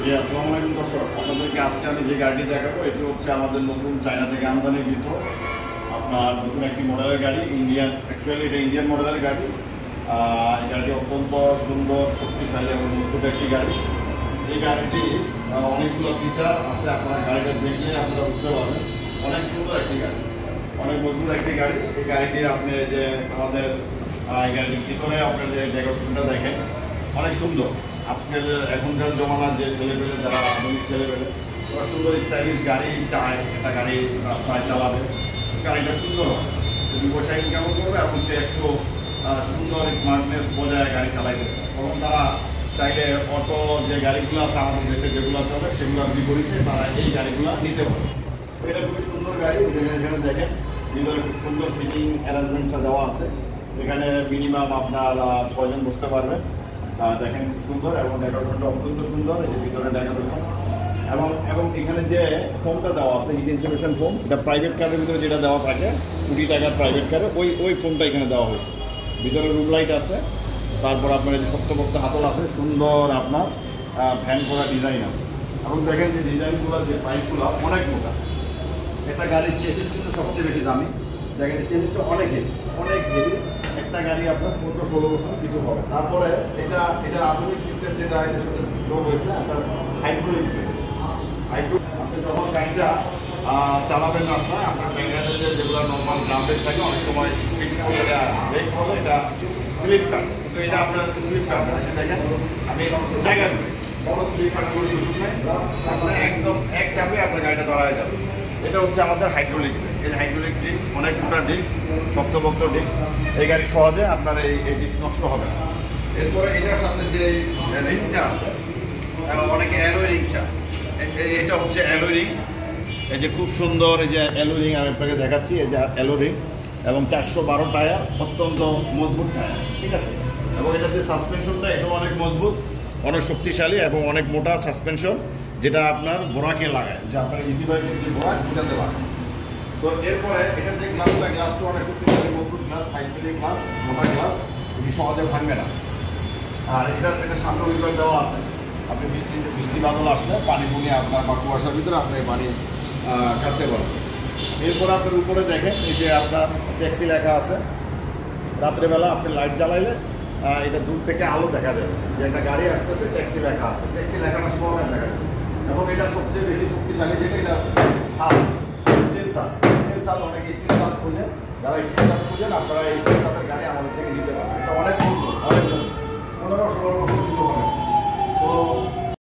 জি আসসালামু আলাইকুম দর্শক, আপনাদেরকে আজকে আমি যে গাড়িটি দেখাবো এটি হচ্ছে আমাদের নতুন চায়না থেকে আমদানিকৃত আপনার নতুন একটি মডেলের গাড়ি। অ্যাকচুয়ালি এটা ইন্ডিয়ান মডেলের গাড়ি। এই গাড়িটি অত্যন্ত সুন্দর, শক্তিশালী এবং মজবুত একটি গাড়ি। এই গাড়িটি অনেকগুলো ফিচার আছে, আপনারা গাড়িটা দেখলে আপনারা বুঝতে পারবেন। অনেক সুন্দর একটি গাড়ি, অনেক মজবুত একটি গাড়ি। এই গাড়িটির আপনি যে আমাদের এই গাড়িটির ভিতরে আপনার যে ডেকোরেশনটা দেখেন অনেক সুন্দর। আজকের এখনকার জমানার যে ছেলেপেলে, যারা আধুনিক ছেলেপেলে, ওরা সুন্দর স্টাইলিশ গাড়ি চায়, একটা গাড়ি রাস্তায় চালাবে, গাড়িটা সুন্দর হয়, যদি পয়সা ইনকামও করবে এবং সে একটু সুন্দর স্মার্টনেস বজায় গাড়ি চালাইতে চায়। তখন তারা চাইলে অটো যে গাড়িগুলো আছে আমাদের দেশে যেগুলো চলে সেগুলোর বিপরীতে তারা এই গাড়িগুলো নিতে পারে। এটা খুবই সুন্দর গাড়ি। এখানে দেখেন ভিতরে খুব সুন্দর সিটিং অ্যারেঞ্জমেন্টটা দেওয়া আছে। এখানে মিনিমাম আপনার 6 জন বসতে পারবেন। দেখেন খুব সুন্দর এবং ডেকোরেশনটা অত্যন্ত সুন্দর। এই যে ভিতরে ডেকোরেশন এবং এখানে যে ফোমটা দেওয়া আছে, হিট ইনসুলেশন ফোম, এটা প্রাইভেট কারের ভিতরে যেটা দেওয়া থাকে 20 টাকার প্রাইভেট কারে, ওই ফোমটা এখানে দেওয়া হয়েছে। ভিতরে রুম লাইট আছে, তারপর আপনার এই যে শক্তপোক্ত হাতল আছে, সুন্দর আপনার ফ্যান করা ডিজাইন আছে। এবং দেখেন যে ডিজাইনগুলো, যে পাইপগুলো অনেক মোটা। একটা গাড়ির চেসিস কিন্তু সবচেয়ে বেশি দামি। দেখেন চেসিসটা অনেক হেভি। একটা গাড়ি আপনার 15-16 বছর কিছু হবে। তারপরে এটা আধুনিক সিস্টেম যেটা এটার সাথে যোগ হয়েছে আপনার হাইড্রোলিক ব্রেক। আপনি যখন গাড়িটা চালাবেন রাস্তায়, আপনার ব্যাঙ্গালোরে যেগুলো নর্মাল ড্রাম ব্রেক থাকে, অনেক সময় স্পিড করলে ব্রেক করলে এটা স্লিপ কাটে, কিন্তু এটা আপনার স্লিপ কাটে না। দেখেন আমি জায়গা বড় স্লিপ কাটার কোনো সুযোগ নেই, আপনার একদম এক চাপে আপনার গাড়িটা দাঁড়ায় যাবে। এটা হচ্ছে আমাদের হাইড্রোলিক ব্রেক। এই হাইড্রোলিক ডিস্ক অনেক মোটা ডিস্ক, শক্তপোক্ত ডিস্ক। এই গাড়ি সহজে আপনার এই ডিস্ক নষ্ট হবে না। এরপরে এটার সাথে যে রিংটা আছে, অনেকে অ্যালোয় রিং চায়, এটা হচ্ছে অ্যালোয় রিং। এই যে খুব সুন্দর এই যে অ্যালোয় রিং আমি আপনাকে দেখাচ্ছি। এই যে অ্যালোয় রিং এবং 412 টায়ার, অত্যন্ত মজবুত টায়ার, ঠিক আছে। এবং এটা যে সাসপেনশনটা, এটাও অনেক মজবুত, অনেক শক্তিশালী এবং অনেক মোটা সাসপেনশন, যেটা আপনার বোরাকে লাগায়, যে আপনার ইজি বাইকের যে বোরাক এটাতে লাগায়। তো এরপরে এটার যে গ্লাসটা অনেক শক্তিশালী মজবুত গ্লাস, 5 মিলি গ্লাস, মোটা গ্লাস, এটি সহজে ভাঙবে না। আর এটা সামনে উইপার দেওয়া আছে, আপনি বৃষ্টি বাদল আসলে পানি পুনি আপনার বা কুয়াশার ভিতরে আপনি পানি কাটতে পারবেন। এরপরে আপনার উপরে দেখেন এই যে আপনার ট্যাক্সি লেখা আছে। রাত্রেবেলা আপনি লাইট জ্বালাইলে এটা দূর থেকে আলো দেখা যাবে, যে একটা গাড়ি আসতেছে, ট্যাক্সি লেখা আছে, ট্যাক্সি লেখাটা সবার দেখা যাবে। এবং এটা সবচেয়ে বেশি শক্তিশালী যেটা, এটা স্টিল সাল। অনেকে স্টিল সাল খুঁজেন, যারা স্টিল সাল খুঁজেন আপনারা এই স্টিল সালের গাড়ি আমাদের থেকে নিতে পারবেন। এটা অনেক মজবুত, অনেক 15-16 বছর কিছু হবে। তো